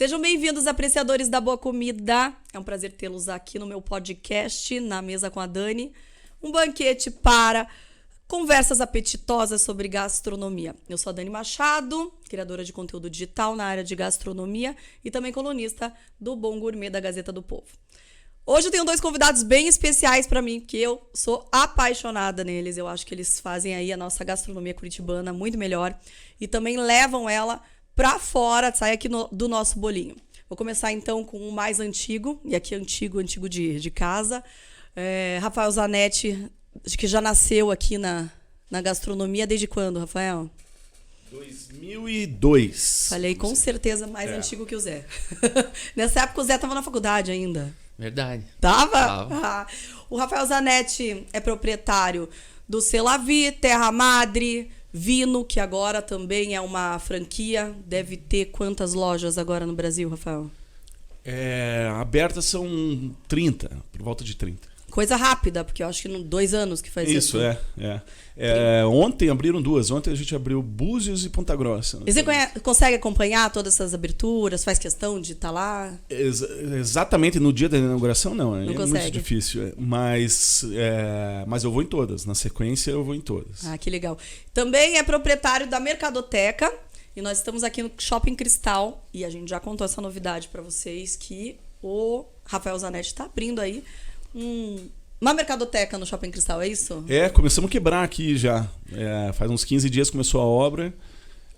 Sejam bem-vindos, apreciadores da boa comida. É um prazer tê-los aqui no meu podcast, Na Mesa com a Dani. Um banquete para conversas apetitosas sobre gastronomia. Eu sou a Dani Machado, criadora de conteúdo digital na área de gastronomia e também colunista do Bom Gourmet da Gazeta do Povo. Hoje eu tenho dois convidados bem especiais para mim, porque eu sou apaixonada neles. Eu acho que eles fazem aí a nossa gastronomia curitibana muito melhor e também levam ela para fora, sai aqui do nosso bolinho. Vou começar então com o mais antigo, e aqui antigo de casa. Rafael Zanetti, que já nasceu aqui na gastronomia. Desde quando, Rafael? 2002. Falei com certeza mais antigo que o Zé. Nessa época o Zé estava na faculdade ainda. Verdade. Tava? O Rafael Zanetti é proprietário do Selavi, Terra Madre, Vino, que agora também é uma franquia. Deve ter quantas lojas agora no Brasil, Rafael? Abertas são 30, por volta de 30. Coisa rápida, porque eu acho que 2 anos que faz isso. Isso, ontem abriram 2. Ontem a gente abriu Búzios e Ponta Grossa. E você consegue acompanhar todas essas aberturas? Faz questão de estar lá? Exatamente no dia da inauguração, não. Não é consegue. Muito difícil. Mas eu vou em todas. Na sequência, eu vou em todas. Ah, que legal. Também é proprietário da Mercadoteca. E nós estamos aqui no Shopping Cristal. E a gente já contou essa novidade para vocês, que o Rafael Zanetti está abrindo aí uma mercadoteca no Shopping Cristal, é isso? Começamos a quebrar aqui já. Faz uns 15 dias começou a obra.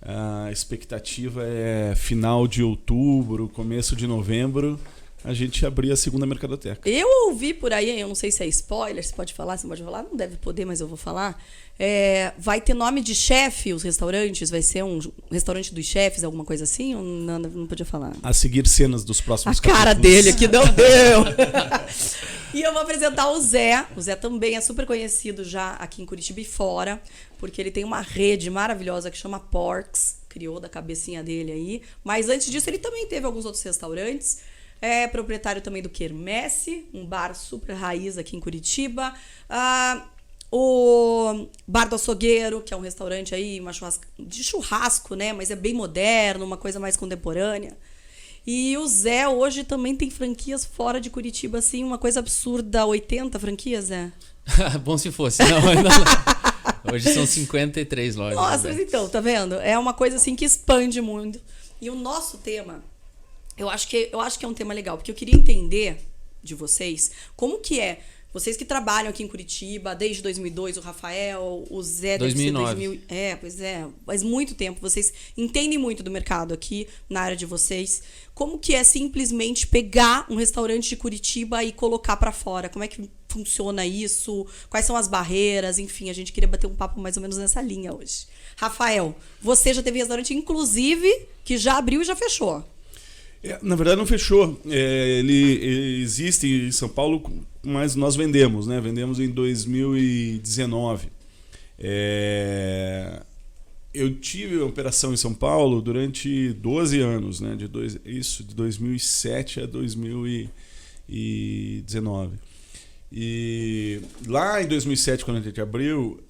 A expectativa é final de outubro, começo de novembro, a gente abrir a segunda mercadoteca. Eu ouvi por aí, eu não sei se é spoiler, se pode falar, se não pode falar, não deve poder, mas eu vou falar. Vai ter nome de chefe os restaurantes? Vai ser um restaurante dos chefes, alguma coisa assim? Ou não podia falar? A seguir cenas dos próximos capítulos. A cara dele aqui não deu! E eu vou apresentar o Zé. O Zé também é super conhecido já aqui em Curitiba e fora, porque ele tem uma rede maravilhosa que chama Porks, criou da cabecinha dele aí. Mas antes disso, ele também teve alguns outros restaurantes. É proprietário também do Quermesse, um bar super raiz aqui em Curitiba. O Bar do Açougueiro, que é um restaurante aí, de churrasco, né? Mas é bem moderno, uma coisa mais contemporânea. E o Zé hoje também tem franquias fora de Curitiba, assim, uma coisa absurda. 80 franquias, Zé? Bom se fosse. Não, ainda não. Hoje são 53 lojas. Nossa, mas então, tá vendo? É uma coisa assim que expande muito. E o nosso tema, eu acho que é um tema legal, porque eu queria entender de vocês como que é. Vocês que trabalham aqui em Curitiba desde 2002, o Rafael, o Zé... 2009. 2000, pois é, faz muito tempo. Vocês entendem muito do mercado aqui, na área de vocês. Como que é simplesmente pegar um restaurante de Curitiba e colocar para fora? Como é que funciona isso? Quais são as barreiras? Enfim, a gente queria bater um papo mais ou menos nessa linha hoje. Rafael, você já teve restaurante, inclusive, que já abriu e já fechou. Na verdade não fechou. Ele existe em São Paulo, mas nós vendemos, né? Vendemos em 2019. Eu tive a operação em São Paulo durante 12 anos, né? De 2007 a 2019. E lá em 2007, quando a gente abriu,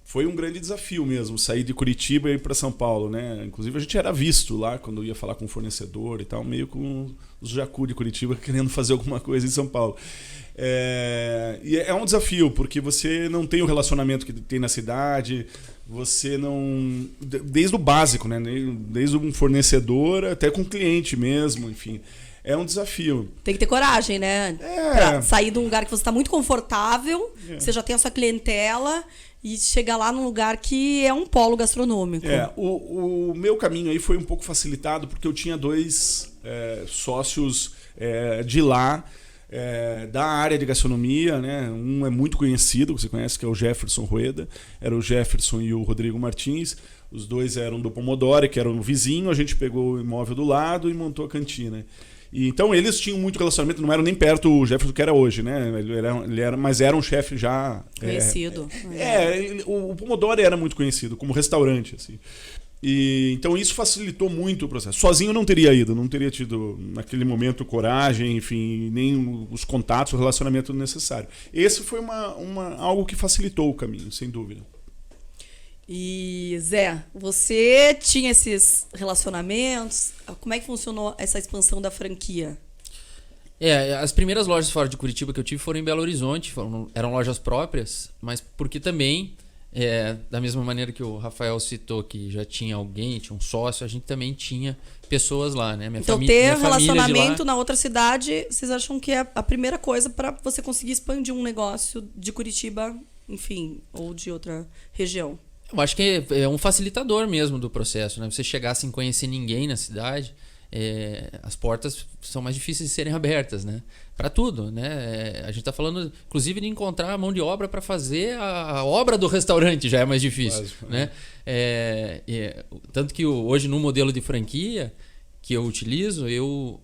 foi um grande desafio mesmo, sair de Curitiba e ir para São Paulo, né? Inclusive a gente era visto lá quando ia falar com o fornecedor e tal, meio com os jacu de Curitiba querendo fazer alguma coisa em São Paulo. E é um desafio, porque você não tem o relacionamento que tem na cidade, você não... Desde o básico, né? Desde um fornecedor até com o cliente mesmo, enfim... É um desafio. Tem que ter coragem, né? Pra sair de um lugar que você está muito confortável, você já tem a sua clientela e chegar lá num lugar que é um polo gastronômico. O meu caminho aí foi um pouco facilitado porque eu tinha 2 sócios de lá, da área de gastronomia, né? Um é muito conhecido, você conhece, que é o Jefferson Rueda. Era o Jefferson e o Rodrigo Martins. Os 2 eram do Pomodoro, que eram um vizinho. A gente pegou o imóvel do lado e montou a cantina. E, então eles tinham muito relacionamento, não eram nem perto o Jefferson que era hoje, né? Mas era um chefe já conhecido. O Pomodoro era muito conhecido como restaurante, assim. E então isso facilitou muito o processo. Sozinho eu não teria ido, não teria tido naquele momento coragem, enfim, nem os contatos, o relacionamento necessário. Esse foi algo que facilitou o caminho, sem dúvida. E, Zé, você tinha esses relacionamentos? Como é que funcionou essa expansão da franquia? As primeiras lojas fora de Curitiba que eu tive foram em Belo Horizonte, eram lojas próprias, mas porque também, da mesma maneira que o Rafael citou que já tinha alguém, tinha um sócio, a gente também tinha pessoas lá, né? Então ter relacionamento na outra cidade, vocês acham que é a primeira coisa para você conseguir expandir um negócio de Curitiba, enfim, ou de outra região? Eu acho que é um facilitador mesmo do processo, né? Você chegar sem conhecer ninguém na cidade, as portas são mais difíceis de serem abertas, né? Para tudo, né? A gente está falando, inclusive, de encontrar a mão de obra para fazer a obra do restaurante já é mais difícil, né? Tanto que hoje no modelo de franquia que eu utilizo, eu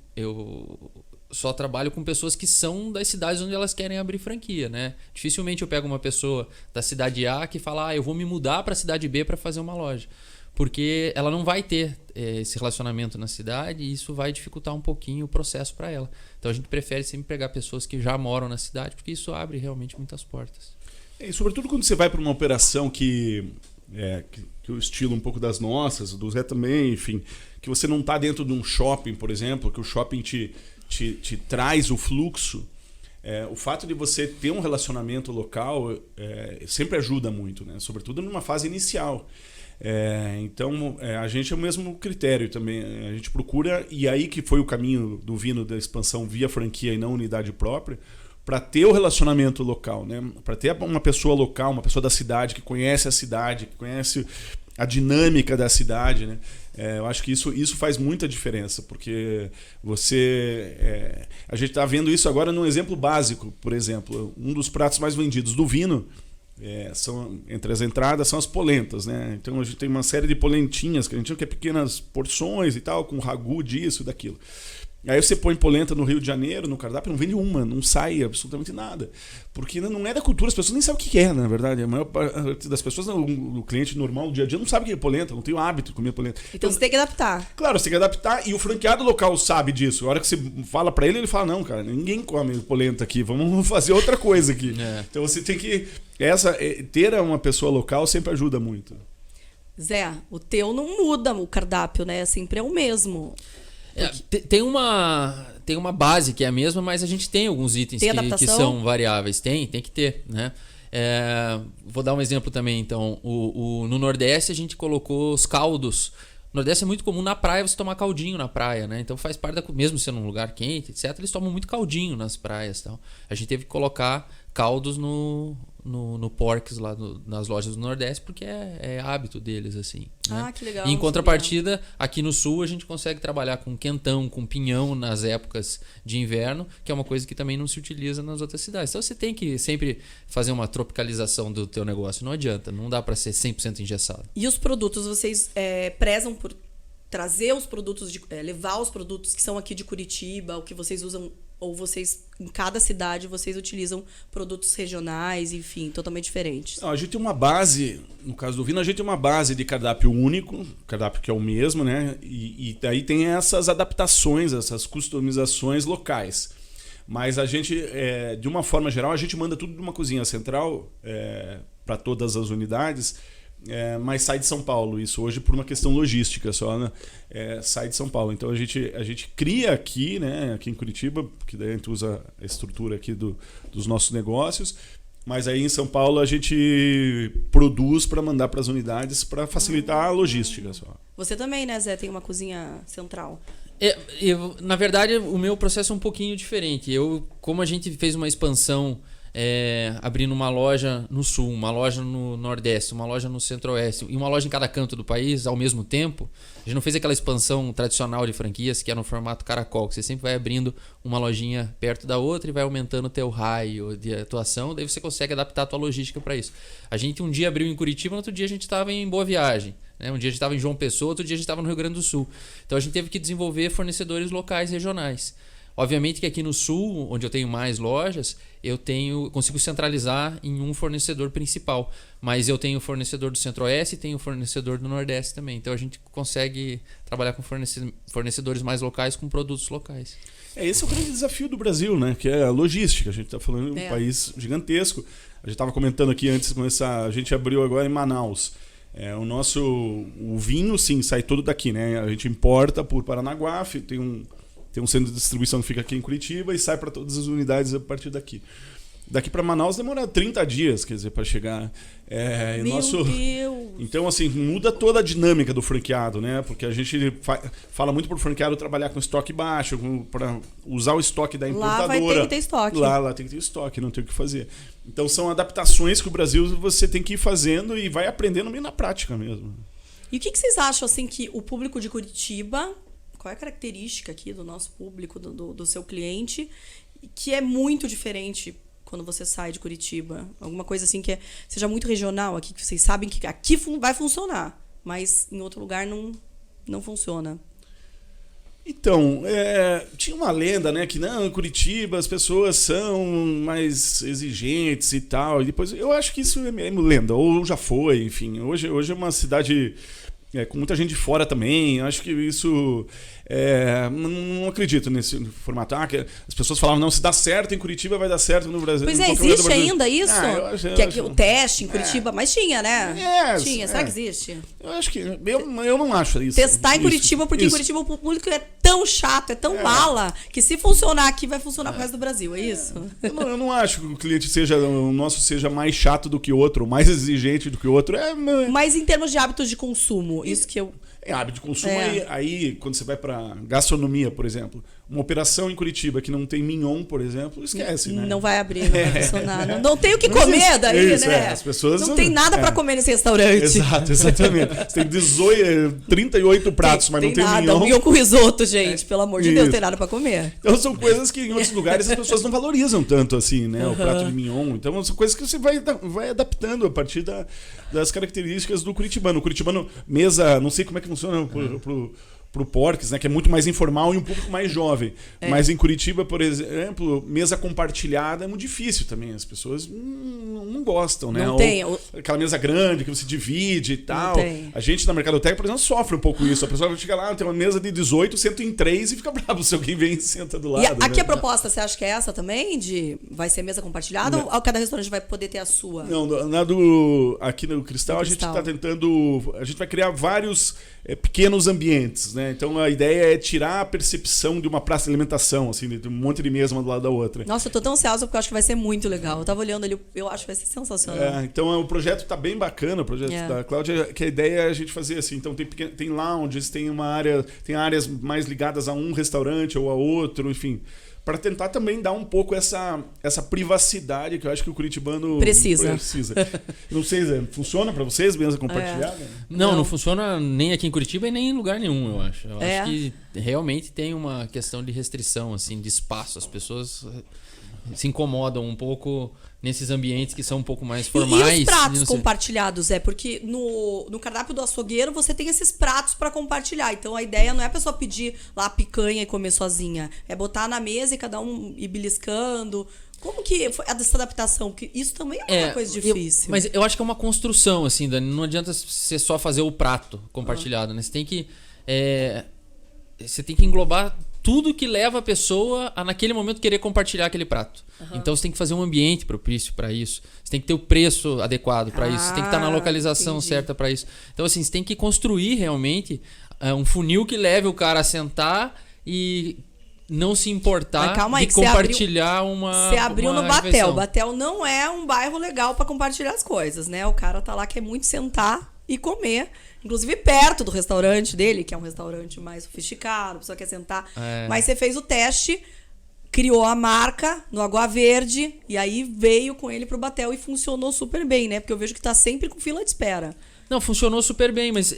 só trabalho com pessoas que são das cidades onde elas querem abrir franquia, né? Dificilmente eu pego uma pessoa da cidade A que fala, eu vou me mudar para a cidade B para fazer uma loja. Porque ela não vai ter esse relacionamento na cidade e isso vai dificultar um pouquinho o processo para ela. Então a gente prefere sempre pegar pessoas que já moram na cidade, porque isso abre realmente muitas portas. E sobretudo quando você vai para uma operação que o estilo um pouco das nossas, do Zé também, enfim, que você não está dentro de um shopping, por exemplo, que o shopping te traz o fluxo. O fato de você ter um relacionamento local sempre ajuda muito, né? Sobretudo numa fase inicial. Então a gente é o mesmo critério também, a gente procura, e aí que foi o caminho do Vino da expansão via franquia e não unidade própria, para ter o relacionamento local, né? Para ter uma pessoa local, uma pessoa da cidade que conhece a cidade, que conhece a dinâmica da cidade, né? Eu acho que isso faz muita diferença, porque a gente está vendo isso agora num exemplo básico. Por exemplo, um dos pratos mais vendidos do Vino, são, entre as entradas, são as polentas, né? Então a gente tem uma série de polentinhas que a gente chama que é pequenas porções e tal, com ragu disso, daquilo. Aí você põe polenta no Rio de Janeiro, no cardápio, não vende uma, não sai absolutamente nada. Porque não é da cultura, as pessoas nem sabem o que é, na verdade. A maior parte das pessoas, o cliente normal, no dia a dia, não sabe o que é polenta, não tem o hábito de comer polenta. Então você tem que adaptar. Claro, você tem que adaptar, e o franqueado local sabe disso. A hora que você fala pra ele fala, não, cara, ninguém come polenta aqui, vamos fazer outra coisa aqui. Então você tem que... ter uma pessoa local sempre ajuda muito. Zé, o teu não muda o cardápio, né? Sempre é o mesmo. Tem uma base que é a mesma, mas a gente tem alguns itens que são variáveis. Tem que ter, né? Vou dar um exemplo também, então. No Nordeste a gente colocou os caldos. No Nordeste é muito comum na praia você tomar caldinho na praia, né? Então faz parte mesmo sendo um lugar quente, etc. Eles tomam muito caldinho nas praias, tal. A gente teve que colocar caldos no Porks lá nas lojas do Nordeste, porque é hábito deles, assim. Né? Que legal. E em contrapartida, aqui no Sul a gente consegue trabalhar com quentão, com pinhão nas épocas de inverno, que é uma coisa que também não se utiliza nas outras cidades. Então você tem que sempre fazer uma tropicalização do teu negócio. Não adianta, não dá para ser 100% engessado. E os produtos, vocês prezam por trazer os produtos, levar os produtos que são aqui de Curitiba, o que vocês usam, ou vocês, em cada cidade, vocês utilizam produtos regionais, enfim, totalmente diferentes? Não, a gente tem uma base, no caso do Vino, a gente tem uma base de cardápio único, cardápio que é o mesmo, né? E daí tem essas adaptações, essas customizações locais. Mas a gente, de uma forma geral, a gente manda tudo de uma cozinha central para todas as unidades, mas sai de São Paulo, isso hoje por uma questão logística só, né? Sai de São Paulo. Então a gente cria aqui, né, aqui em Curitiba, porque daí a gente usa a estrutura aqui dos nossos negócios, mas aí em São Paulo a gente produz para mandar para as unidades para facilitar a logística só. Você também, né, Zé, tem uma cozinha central? Na verdade, o meu processo é um pouquinho diferente. Como a gente fez uma expansão abrindo uma loja no Sul, uma loja no Nordeste, uma loja no Centro-Oeste e uma loja em cada canto do país ao mesmo tempo, a gente não fez aquela expansão tradicional de franquias que é no formato caracol, que você sempre vai abrindo uma lojinha perto da outra e vai aumentando o teu raio de atuação, daí você consegue adaptar a tua logística para isso. A gente um dia abriu em Curitiba, no outro dia a gente estava em Boa Viagem, né? Um dia a gente estava em João Pessoa, outro dia a gente estava no Rio Grande do Sul. Então a gente teve que desenvolver fornecedores locais regionais. Obviamente que aqui no Sul, onde eu tenho mais lojas, eu consigo centralizar em um fornecedor principal. Mas eu tenho fornecedor do Centro-Oeste e tenho fornecedor do Nordeste também. Então a gente consegue trabalhar com fornecedores mais locais com produtos locais. Esse é o grande desafio do Brasil, né? Que é a logística. A gente está falando de um país gigantesco. A gente estava comentando aqui antes de começar, a gente abriu agora em Manaus. O vinho, sim, sai todo daqui, né? A gente importa por Paranaguá, tem um centro de distribuição que fica aqui em Curitiba e sai para todas as unidades a partir daqui. Daqui para Manaus demora 30 dias, quer dizer, para chegar. Meu Deus! Então, assim, muda toda a dinâmica do franqueado, né? Porque a gente fala muito pro franqueado trabalhar com estoque baixo, para usar o estoque da importadora. Lá vai ter que ter estoque. Lá tem que ter estoque, não tem o que fazer. Então, são adaptações que o Brasil você tem que ir fazendo e vai aprendendo meio na prática mesmo. E o que vocês acham, assim, que o público de Curitiba, qual é a característica aqui do nosso público, do seu cliente, que é muito diferente quando você sai de Curitiba? Alguma coisa assim que seja muito regional aqui, que vocês sabem que aqui vai funcionar, mas em outro lugar não funciona. Então, tinha uma lenda, né, que não, em Curitiba as pessoas são mais exigentes e tal. E depois, eu acho que isso é lenda, ou já foi, enfim. Hoje é uma cidade com muita gente de fora também. Acho que isso... não acredito nesse formato. Que as pessoas falavam, não, se dá certo em Curitiba, vai dar certo no Brasil. Pois existe ainda isso? Eu que aqui o teste em Curitiba, mas tinha, né? Tinha, será que existe? Eu acho que... Eu não acho isso. Testar em Curitiba, porque em Curitiba o público é tão chato, é tão mala, que se funcionar aqui, vai funcionar pro resto do Brasil, é isso? Eu não acho que o cliente o nosso seja mais chato do que o outro, mais exigente do que o outro. Mas em termos de hábitos de consumo, isso que eu... hábito de consumo, aí quando você vai para gastronomia, por exemplo, uma operação em Curitiba que não tem mignon, por exemplo, esquece, né? Não vai abrir, não vai funcionar. Não tem o que comer daí, isso, né? As pessoas não tem nada para comer nesse restaurante. Exatamente. Você tem 38 pratos, mas não tem nada. mignon. Mignon com risoto, gente, pelo amor de Deus, não tem nada para comer. Então são coisas que em outros lugares as pessoas não valorizam tanto assim, né? O prato de mignon. Então são coisas que você vai adaptando a partir das características do curitibano. O curitibano, mesa, não sei como é que funciona pro Porques, né, que é muito mais informal e um público mais jovem. Mas em Curitiba, por exemplo, mesa compartilhada é muito difícil também. As pessoas não gostam, né? Não tem. Aquela mesa grande que você divide e tal. Não tem. A gente na Mercadoteca, por exemplo, sofre um pouco isso. A pessoa chega lá, tem uma mesa de 18, senta em 3 e fica bravo se alguém vem e senta do lado. E aqui né? a proposta, você acha que é essa também? Vai ser mesa compartilhada ou cada restaurante vai poder ter a sua? Não, aqui no Cristal a gente está tentando... A gente vai criar vários pequenos ambientes, né? Então a ideia é tirar a percepção de uma praça de alimentação, assim, de um monte de mesa uma do lado da outra. Nossa, eu tô tão ansiosa porque eu acho que vai ser muito legal. Eu tava olhando ali, eu acho que vai ser sensacional. Então o projeto tá bem bacana, o projeto da Cláudia, que a ideia é a gente fazer assim, então tem lounges, tem áreas mais ligadas a um restaurante ou a outro, enfim, para tentar também dar um pouco essa privacidade que eu acho que o curitibano precisa. Não sei, funciona para vocês, mesa compartilhada? Não funciona nem aqui em Curitiba e nem em lugar nenhum, eu acho. Eu acho que realmente tem uma questão de restrição, assim, de espaço. As pessoas se incomodam um pouco nesses ambientes que são um pouco mais formais. E os pratos compartilhados? Porque no cardápio do açougueiro você tem esses pratos para compartilhar. Então a ideia não é a pessoa pedir lá a picanha e comer sozinha. É botar na mesa e cada um ir beliscando. Como que foi essa adaptação? Porque isso também é uma coisa difícil. Mas eu acho que é uma construção, assim, Dani. Não adianta você só fazer o prato compartilhado, né? Você tem que englobar tudo que leva a pessoa a, naquele momento, querer compartilhar aquele prato. Então, você tem que fazer um ambiente propício para isso. Você tem que ter o preço adequado para isso. Você tem que estar na localização certa para isso. Então, assim, você tem que construir realmente um funil que leve o cara a sentar e não se importar de compartilhar uma Você abriu no Batel. refeição. Batel não é um bairro legal para compartilhar as coisas, né? O cara tá lá, quer muito sentar e comer. Inclusive perto do restaurante dele, que é um restaurante mais sofisticado, a pessoa quer sentar. Mas você fez o teste, criou a marca no Água Verde, e aí veio com ele pro Batel e funcionou super bem, né? Porque eu vejo que tá sempre com fila de espera. Não, funcionou super bem, mas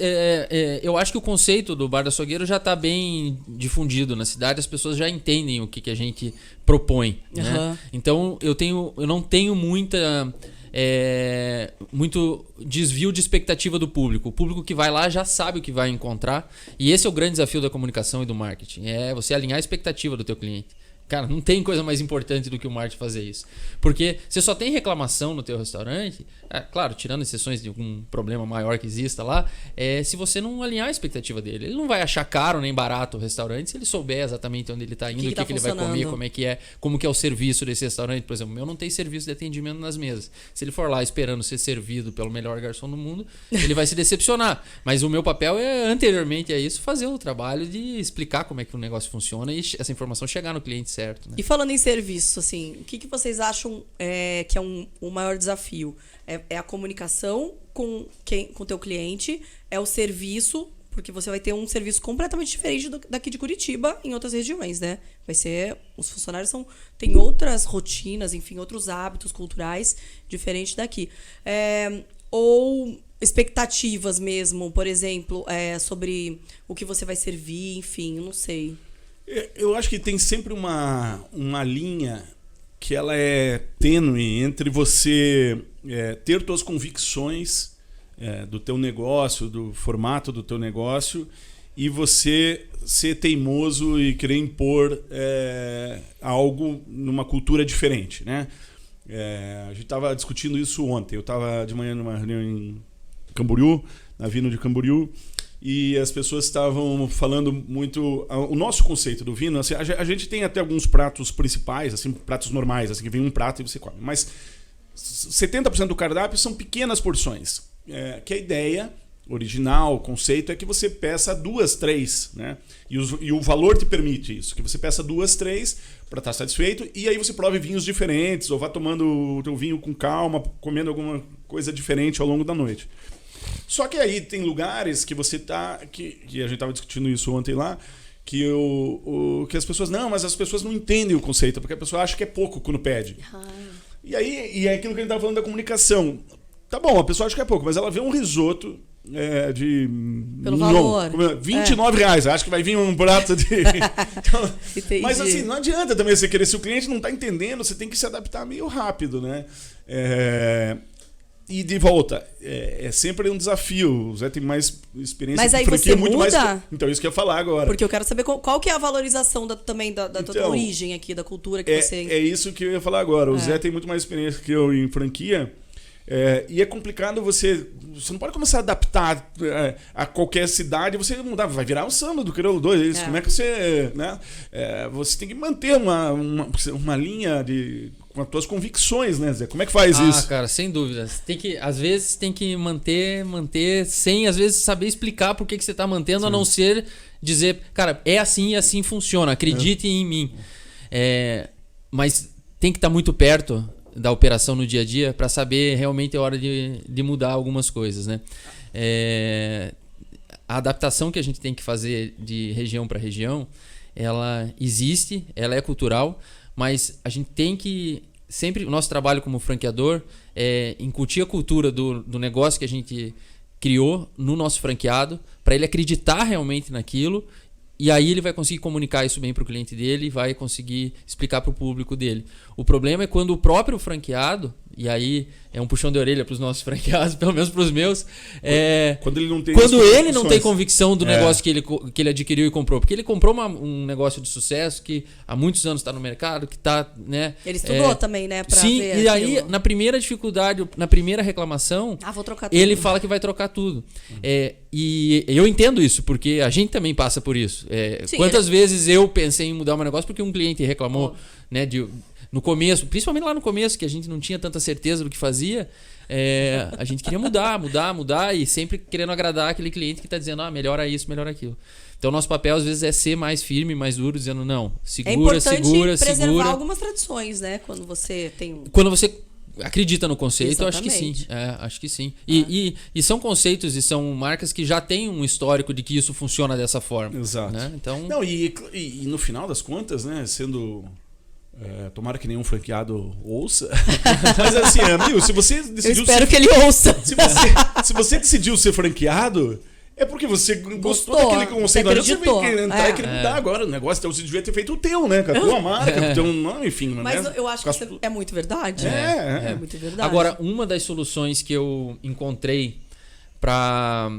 eu acho que o conceito do Bar do Açougueiro já está bem difundido na cidade, as pessoas já entendem o que a gente propõe. Né? Então eu não tenho muito desvio de expectativa do público. O público que vai lá já sabe o que vai encontrar, e esse é o grande desafio da comunicação e do marketing, é você alinhar a expectativa do teu cliente. Cara, não tem coisa mais importante do que o marketing fazer isso. Porque você só tem reclamação no teu restaurante, claro, tirando exceções de algum problema maior que exista lá, se você não alinhar a expectativa dele. Ele não vai achar caro nem barato o restaurante se ele souber exatamente onde ele está indo, o que ele vai comer, como que é o serviço desse restaurante. Por exemplo, o meu não tem serviço de atendimento nas mesas. Se ele for lá esperando ser servido pelo melhor garçom do mundo, ele vai se decepcionar. Mas o meu papel anteriormente a isso, fazer o trabalho de explicar como é que o negócio funciona e essa informação chegar no cliente certo, né? E falando em serviço, assim, o que vocês acham que é o maior desafio? É a comunicação com o teu cliente, é o serviço, porque você vai ter um serviço completamente diferente daqui de Curitiba em outras regiões, né? Os funcionários têm outras rotinas, enfim, outros hábitos culturais diferentes daqui. Ou expectativas mesmo, por exemplo, sobre o que você vai servir, enfim, eu não sei. Eu acho que tem sempre uma linha que ela é tênue entre você ter suas convicções do teu negócio, do formato do teu negócio, e você ser teimoso e querer impor algo numa cultura diferente, né? A gente estava discutindo isso ontem. Eu estava de manhã numa reunião em Camboriú, na Vino de Camboriú, e as pessoas estavam falando muito o nosso conceito do vinho. Assim, a gente tem até alguns pratos principais, assim, pratos normais, assim, que vem um prato e você come, mas 70% do cardápio são pequenas porções, que a ideia original, o conceito é que você peça 2, 3, né? E o valor te permite isso, que você peça 2, 3 para estar satisfeito, e aí você prove vinhos diferentes, ou vá tomando o teu vinho com calma, comendo alguma coisa diferente ao longo da noite. Só que aí tem lugares que você tá, que a gente estava discutindo isso ontem lá, que que as pessoas, mas as pessoas não entendem o conceito, porque a pessoa acha que é pouco quando pede. E aí é aquilo que a gente estava falando da comunicação. Tá bom, a pessoa acha que é pouco, mas ela vê um risoto pelo valor. R$29, acho que vai vir um prato de... Então, mas assim, não adianta também você querer, se o cliente não está entendendo, você tem que se adaptar meio rápido, né? E de volta, é sempre um desafio. O Zé tem mais experiência. Mas aí franquia, você muito muda? Mais... Então, isso que eu ia falar agora. Porque eu quero saber qual que é a valorização também da tua origem aqui, da cultura que você... É isso que eu ia falar agora. O Zé tem muito mais experiência que eu em franquia. E é complicado você não pode começar a adaptar a qualquer cidade, você mudar, vai virar o samba do Crioulo 2, como é que você, né? Você tem que manter uma linha com as tuas convicções, né, Zé? Como é que faz isso? Cara, sem dúvida. Às vezes tem que manter sem, às vezes, saber explicar por que você está mantendo, sim, a não ser dizer, cara, é assim e assim funciona, acredite em mim. Mas tem que estar muito perto da operação no dia a dia para saber realmente a hora de mudar algumas coisas, né? A adaptação que a gente tem que fazer de região para região, ela existe, ela é cultural, mas a gente tem que sempre, o nosso trabalho como franqueador é incutir a cultura do negócio que a gente criou no nosso franqueado, para ele acreditar realmente naquilo. E aí ele vai conseguir comunicar isso bem para o cliente dele e vai conseguir explicar para o público dele. O problema é quando o próprio franqueado, e aí é um puxão de orelha para os nossos franqueados, pelo menos para os meus, quando ele não tem convicção do negócio que ele adquiriu e comprou. Porque ele comprou um negócio de sucesso que há muitos anos está no mercado, que está... né, ele estudou também, né? Pra sim, ver e aí na primeira dificuldade, na primeira reclamação, vou trocar tudo. Ele fala que vai trocar tudo. E eu entendo isso, porque a gente também passa por isso. Sim, quantas vezes eu pensei em mudar um negócio porque um cliente reclamou, né, no começo, principalmente lá no começo, que a gente não tinha tanta certeza do que fazia, a gente queria mudar e sempre querendo agradar aquele cliente que está dizendo, melhora isso, melhora aquilo. Então, nosso papel, às vezes, é ser mais firme, mais duro, dizendo, não, segura. É importante preservar algumas tradições, né? Quando você tem... Quando você acredita no conceito, eu acho que sim. Exatamente. Acho que sim. E são conceitos e são marcas que já têm um histórico de que isso funciona dessa forma. Exato. Né? Então... Não, e no final das contas, né, sendo... tomara que nenhum franqueado ouça. Mas assim, amigo, se você decidiu... Eu espero que ele ouça. Se você decidiu ser franqueado, é porque você gostou daquele conceito. Não você vai querer entrar e querer mudar agora o negócio. Então você devia ter feito o teu, né? Com a tua marca, com o teu nome, enfim. Mas eu acho que isso é muito verdade. É muito verdade. Agora, uma das soluções que eu encontrei para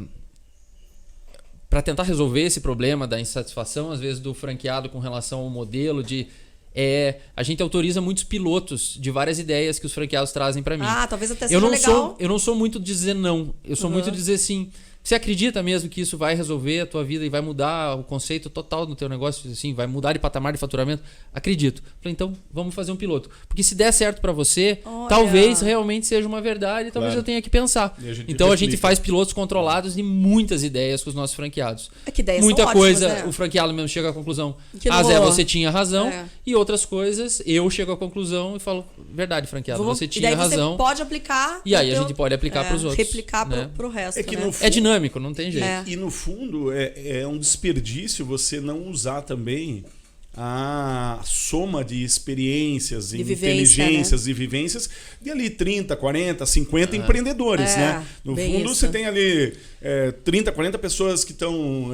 tentar resolver esse problema da insatisfação, às vezes, do franqueado com relação ao modelo de... a gente autoriza muitos pilotos de várias ideias que os franqueados trazem para mim. Talvez até seja legal. Eu não sou muito de dizer não. Eu sou muito de dizer sim. Você acredita mesmo que isso vai resolver a tua vida e vai mudar o conceito total do teu negócio, assim, vai mudar de patamar de faturamento? Acredito. Falei, então vamos fazer um piloto. Porque se der certo para você, talvez realmente seja uma verdade, talvez eu tenha que pensar. Então a gente faz pilotos controlados de muitas ideias com os nossos franqueados. Que ideias muita são coisa, ótimas, né? O franqueado mesmo chega à conclusão, Zé, você tinha razão. E outras coisas, eu chego à conclusão e falo, verdade, franqueado, você tinha razão. Você pode aplicar. E aí a gente pode aplicar para os outros. Replicar pro resto. É dinâmico, não tem jeito. E no fundo é um desperdício você não usar também a soma de experiências, de inteligências e vivências de ali 30, 40, 50 empreendedores, né? No fundo você tem ali 30, 40 pessoas que estão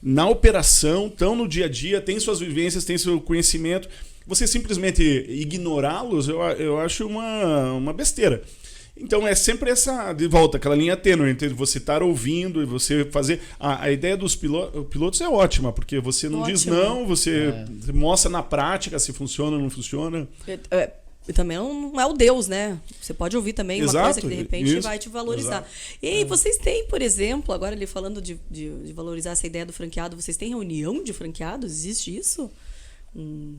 na operação, estão no dia a dia, têm suas vivências, têm seu conhecimento. Você simplesmente ignorá-los, eu acho uma besteira. Então é sempre de volta, aquela linha tênue entre você estar ouvindo e você fazer. A ideia dos pilotos é ótima, porque você não diz não, você mostra na prática se funciona ou não funciona. E também não é o Deus, né? Você pode ouvir também uma coisa que de repente vai te valorizar. Exato. E aí, vocês têm, por exemplo, agora ali falando de valorizar essa ideia do franqueado, vocês têm reunião de franqueados? Existe isso? Um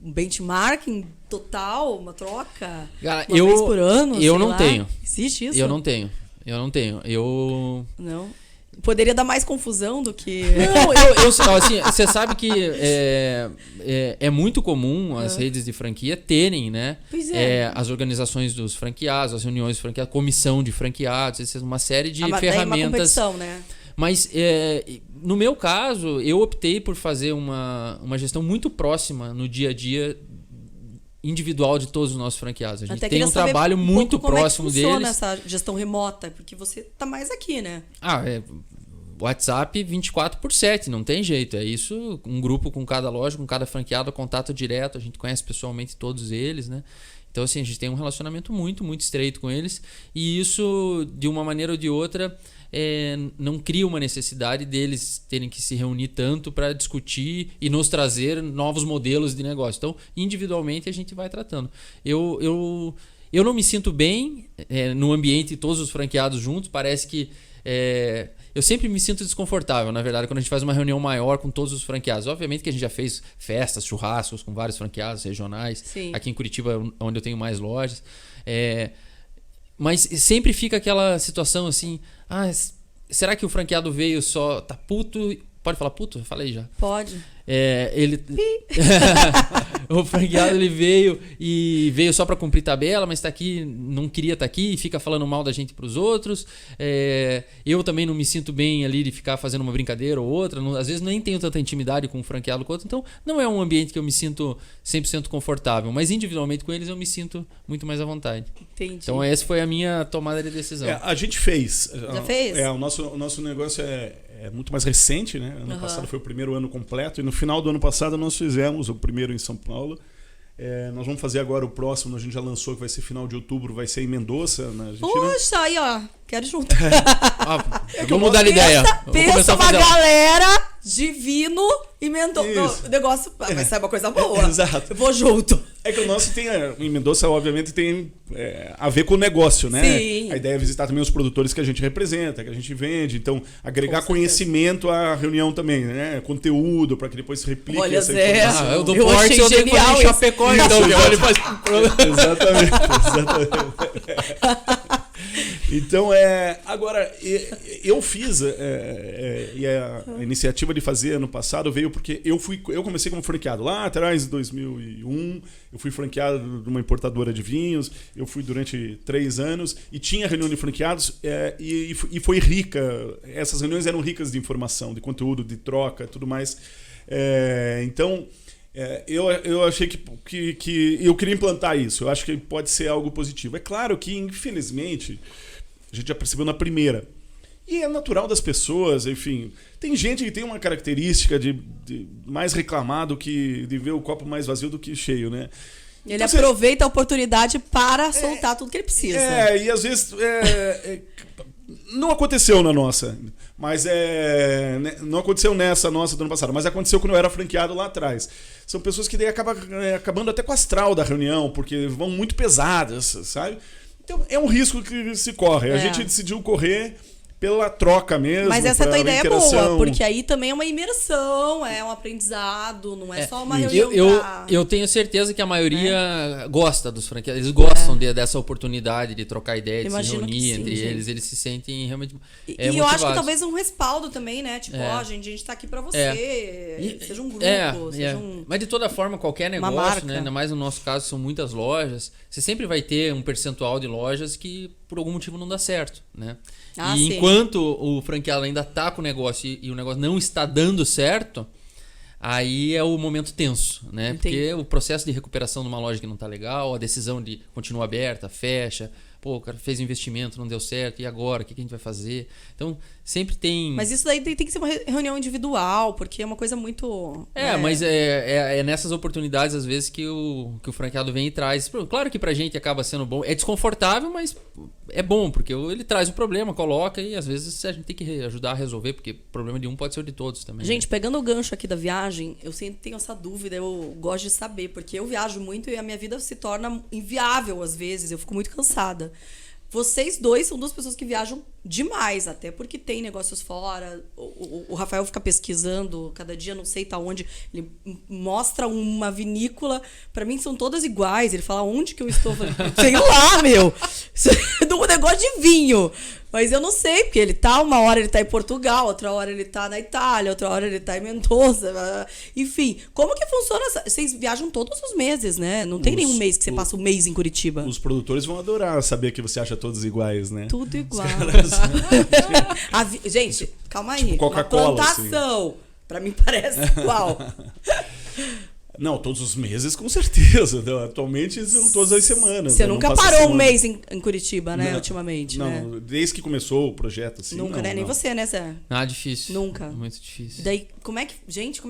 benchmarking total, uma troca? Cara, uma vez por ano? Eu não tenho. Existe isso? Eu não tenho. Não. Poderia dar mais confusão do que... Não, assim, você sabe que é muito comum as redes de franquia terem, né? Pois as organizações dos franqueados, as reuniões de franqueados, comissão de franqueados, uma série de ferramentas. Uma competição, né? Mas no meu caso, eu optei por fazer uma gestão muito próxima no dia a dia individual de todos os nossos franqueados. A gente tem um trabalho muito próximo deles. Como funciona essa gestão remota? Porque você está mais aqui, né? WhatsApp 24/7, não tem jeito. É isso, um grupo com cada loja, com cada franqueado, contato direto. A gente conhece pessoalmente todos eles, né? Então, assim, a gente tem um relacionamento muito, muito estreito com eles. E isso, de uma maneira ou de outra, não cria uma necessidade deles terem que se reunir tanto para discutir e nos trazer novos modelos de negócio. Então, individualmente, a gente vai tratando. Eu não me sinto bem no ambiente de todos os franqueados juntos. Parece que eu sempre me sinto desconfortável, na verdade, quando a gente faz uma reunião maior com todos os franqueados. Obviamente que a gente já fez festas, churrascos com vários franqueados regionais. Sim. Aqui em Curitiba, onde eu tenho mais lojas. Mas sempre fica aquela situação assim... será que o franqueado veio só... Tá puto? Pode falar puto? Eu falei já. Pode. O franqueado ele veio só para cumprir tabela, mas tá aqui, não queria estar aqui e fica falando mal da gente para os outros. Eu também não me sinto bem ali de ficar fazendo uma brincadeira ou outra. Às vezes nem tenho tanta intimidade com um franqueado com o outro. Então não é um ambiente que eu me sinto 100% confortável. Mas individualmente com eles eu me sinto muito mais à vontade. Entendi. Então essa foi a minha tomada de decisão. A gente fez. Já fez? O nosso negócio é muito mais recente, né? Ano passado foi o primeiro ano completo e no final do ano passado nós fizemos o primeiro em São Paulo. Nós vamos fazer agora o próximo, a gente já lançou que vai ser final de outubro, vai ser em Mendoza, na Argentina. Poxa, aí ó, quero junto. Vamos mudar de ideia. Pensa uma galera Divino e Mendoza. O negócio vai sair uma coisa boa. Exato. Eu vou junto. É que o nosso tem, em Mendoza, obviamente, tem a ver com o negócio, né? Sim. A ideia é visitar também os produtores que a gente representa, que a gente vende. Então, agregar conhecimento à reunião também, né? Conteúdo, para que depois se replique. Olha, essa Zé, informação. Eu dou porte, eu tenho que fazer em Chapecó, então. Exatamente. Então, agora, eu fiz, e a iniciativa de fazer ano passado veio porque eu comecei como franqueado lá atrás, em 2001, eu fui franqueado de uma importadora de vinhos, eu fui durante 3 anos e tinha reunião de franqueados e foi rica, essas reuniões eram ricas de informação, de conteúdo, de troca, tudo mais. Então... eu achei que eu queria implantar isso. Eu acho que pode ser algo positivo. É claro que, infelizmente, a gente já percebeu na primeira. E é natural das pessoas, enfim. Tem gente que tem uma característica de mais reclamar de ver o copo mais vazio do que cheio, né? Ele então, aproveita a oportunidade para soltar tudo que ele precisa. E às vezes... Não aconteceu na nossa, mas não aconteceu nessa nossa do ano passado, mas aconteceu quando eu era franqueado lá atrás. São pessoas que daí acabam acabando até com o astral da reunião, porque vão muito pesadas, sabe? Então é um risco que se corre. A gente decidiu correr pela troca mesmo. Mas essa tua ideia interação. é boa, porque aí também é uma imersão, é um aprendizado, não é só uma reunião. Eu tenho certeza que a maioria gosta dos franqueados, eles gostam dessa oportunidade de trocar ideia, de se reunir entre eles se sentem realmente e eu acho que talvez um respaldo também, né? Tipo, gente, a gente tá aqui pra você, seja um grupo, seja um... Mas de toda forma, qualquer negócio, né? Ainda mais no nosso caso, são muitas lojas, você sempre vai ter um percentual de lojas que por algum motivo não dá certo, né? E enquanto o franqueado ainda tá com o negócio e o negócio não está dando certo, aí é o momento tenso, né? Entendi. Porque o processo de recuperação de uma loja que não tá legal, a decisão de continuar aberta, fecha, pô, o cara fez um investimento, não deu certo, e agora? O que a gente vai fazer? Então, sempre tem... Mas isso daí tem que ser uma reunião individual, porque é uma coisa muito... Mas é nessas oportunidades, às vezes, que o franqueado vem e traz. Claro que pra gente acaba sendo bom. É desconfortável, mas é bom, porque ele traz o problema, coloca, e às vezes a gente tem que ajudar a resolver, porque o problema de um pode ser o de todos também. Gente, pegando o gancho aqui da viagem, eu sempre tenho essa dúvida, eu gosto de saber, porque eu viajo muito e a minha vida se torna inviável às vezes, eu fico muito cansada. Vocês dois são duas pessoas que viajam demais, até porque tem negócios fora. O Rafael fica pesquisando, cada dia não sei tá onde. Ele mostra uma vinícola. Pra mim são todas iguais. Ele fala onde que eu estou. Sei lá, meu. Um negócio de vinho. Mas eu não sei, porque uma hora ele tá em Portugal, outra hora ele tá na Itália, outra hora ele tá em Mendoza. Enfim, como que funciona? Vocês viajam todos os meses, né? Não tem nenhum mês que você passa um mês em Curitiba. Os produtores vão adorar saber que você acha todos iguais, né? Tudo igual. Gente, calma aí. Tipo Coca-Cola, plantação, assim. Pra mim parece igual. Não, todos os meses, com certeza. Atualmente são todas as semanas. Você nunca parou um mês em Curitiba, né? Não, ultimamente. Não, né? Desde que começou o projeto, assim. Nunca, né? Nem você, né, Zé? Difícil. Nunca. Muito difícil. Daí, como é que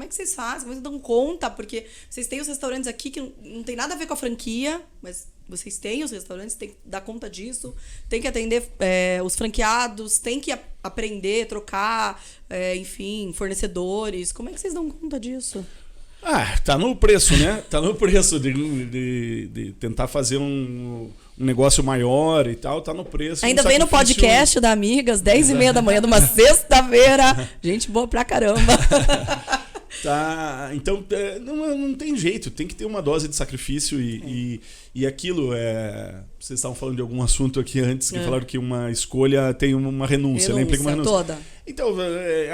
vocês fazem? Como vocês dão conta? Porque vocês têm os restaurantes aqui que não tem nada a ver com a franquia, mas vocês têm os restaurantes, tem que dar conta disso, tem que atender os franqueados, tem que aprender, trocar, enfim, fornecedores. Como é que vocês dão conta disso? Tá no preço, né? Tá no preço de tentar fazer um negócio maior e tal, tá no preço. Ainda vem no podcast da Amigas, 10h30 da manhã de uma sexta-feira. Gente boa pra caramba. Então não tem jeito, tem que ter uma dose de sacrifício e aquilo vocês estavam falando de algum assunto aqui antes que falaram que uma escolha tem uma renúncia, né? Implica uma renúncia. Toda. Então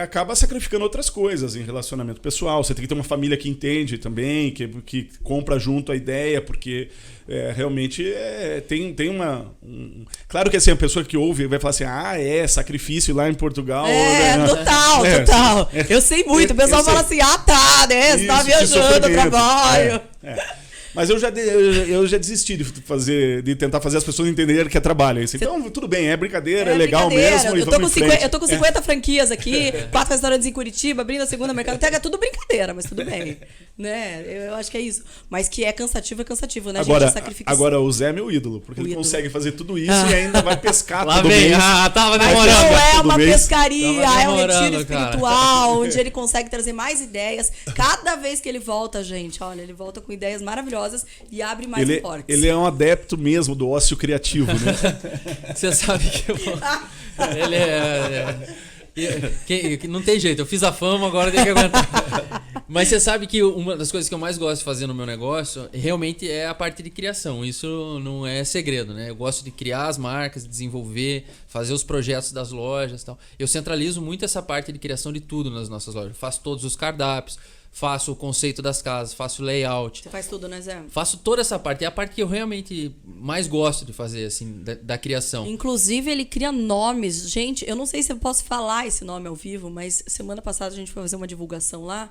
acaba sacrificando outras coisas em relacionamento pessoal. Você tem que ter uma família que entende também, que compra junto a ideia, porque realmente tem uma... Claro que assim, a pessoa que ouve vai falar assim, sacrifício lá em Portugal. Total. Eu sei muito. O pessoal fala assim, tá, né? Você tá viajando, trabalho. Mas eu já desisti de tentar fazer as pessoas entenderem que é trabalho. Então, tudo bem, é brincadeira, é legal mesmo. Eu tô com 50 franquias aqui, 4 restaurantes em Curitiba, abrindo a segunda mercado. É tudo brincadeira, mas tudo bem. Né? Eu acho que é isso. Mas que é cansativo, né, gente? Agora, o Zé é meu ídolo, porque ele consegue fazer tudo isso e ainda vai pescar lá todo vem. mês. Tava mas demorando. não é uma pescaria, é um retiro cara. espiritual, onde ele consegue trazer mais ideias. Cada vez que ele volta, gente, olha, ele volta com ideias maravilosas e abre mais portas. Ele é um adepto mesmo do ócio criativo, né? Você sabe que ele não tem jeito, eu fiz a fama, agora tem que aguentar. Mas você sabe que uma das coisas que eu mais gosto de fazer no meu negócio realmente é a parte de criação. Isso não é segredo, né? Eu gosto de criar as marcas, desenvolver, fazer os projetos das lojas e tal. Eu centralizo muito essa parte de criação de tudo nas nossas lojas. Eu faço todos os cardápios, faço o conceito das casas, faço o layout. Você faz tudo, né, Zé? Faço toda essa parte. É a parte que eu realmente mais gosto de fazer, assim, da criação. Inclusive, ele cria nomes. Gente, eu não sei se eu posso falar esse nome ao vivo, mas semana passada a gente foi fazer uma divulgação lá.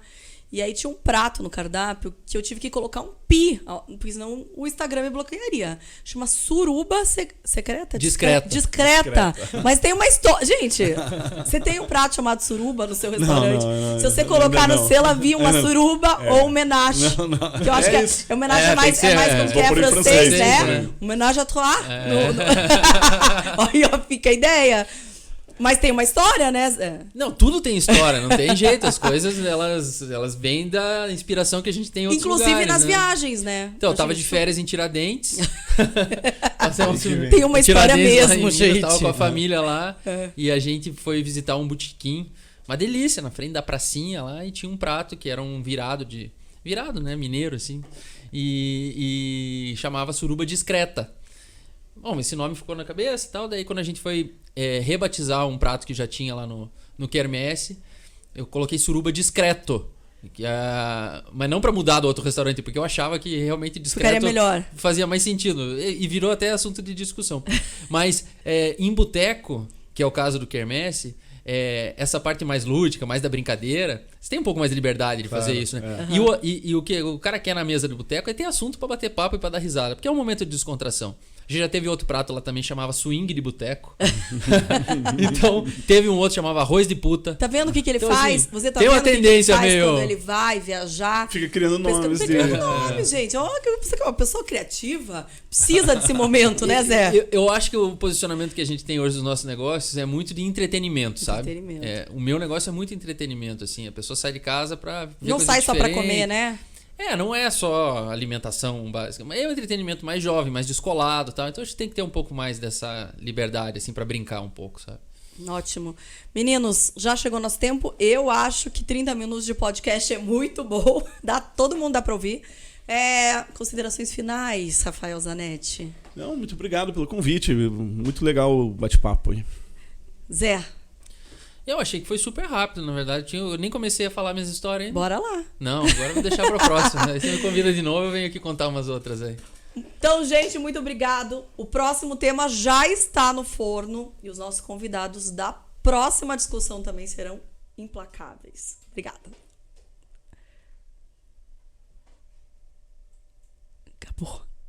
E aí tinha um prato no cardápio que eu tive que colocar um pi, porque senão o Instagram me bloquearia. Chama suruba secreta? Discreta. Mas tem uma história. Gente, você tem um prato chamado suruba no seu restaurante? Não, se você colocar no selo, havia uma suruba ou homenagem. Que eu acho que homenagem é mais como que é francês, né? Homenagem à toi. Olha, fica a ideia. Mas tem uma história, né, Zé? Não, tudo tem história, não tem jeito. As coisas, elas vêm da inspiração que a gente tem em outros Inclusive lugares, nas né? viagens, né? Então, eu A tava gente de férias em Tiradentes. Tem uma história Tiradentes, lá em mesmo, Minas, gente. Eu tava com a família lá É. e a gente foi visitar um botequim. Uma delícia, na frente da pracinha lá, e tinha um prato que era um virado, né, mineiro, assim. E chamava suruba discreta. Bom, esse nome ficou na cabeça e tal. Daí quando a gente foi rebatizar um prato que já tinha lá no Quermesse, eu coloquei suruba discreto. Mas não pra mudar do outro restaurante, porque eu achava que realmente discreto Ficaria melhor. fazia mais sentido. E virou até assunto de discussão. Mas em boteco, que é o caso do Quermesse, essa parte mais lúdica, mais da brincadeira, você tem um pouco mais de liberdade de fazer isso, né? E o que o cara quer na mesa do boteco é ter assunto pra bater papo e pra dar risada, porque é um momento de descontração. A gente já teve outro prato lá também, chamava swing de boteco. Então, teve um outro chamava arroz de puta. Tá vendo o que ele Então, faz? assim, Você tá tem vendo uma o que ele tendência faz meio- quando ele vai viajar? Fica criando nomes Fica dele. criando nome, gente. Ó, uma pessoa criativa precisa desse momento, né, Zé? Eu acho que o posicionamento que a gente tem hoje dos nossos negócios é muito de entretenimento, sabe? Entretenimento. O meu negócio é muito entretenimento, assim. A pessoa sai de casa pra ver Não coisa sai só pra diferente. comer, né? Não é só alimentação básica, mas é um entretenimento mais jovem, mais descolado e tal. Então a gente tem que ter um pouco mais dessa liberdade, assim, pra brincar um pouco, sabe? Ótimo. Meninos, já chegou nosso tempo. Eu acho que 30 minutos de podcast é muito bom. Todo mundo dá pra ouvir. Considerações finais, Rafael Zanetti. Não, muito obrigado pelo convite. Muito legal o bate-papo aí. Zé, Eu achei que foi super rápido, na verdade. Eu nem comecei a falar minhas histórias ainda. bora lá. Não, agora eu vou deixar pra próxima. Aí você me convida de novo, eu venho aqui contar umas outras aí. Então, gente, muito obrigado. O próximo tema já está no forno e os nossos convidados da próxima discussão também serão implacáveis. Obrigada. Acabou.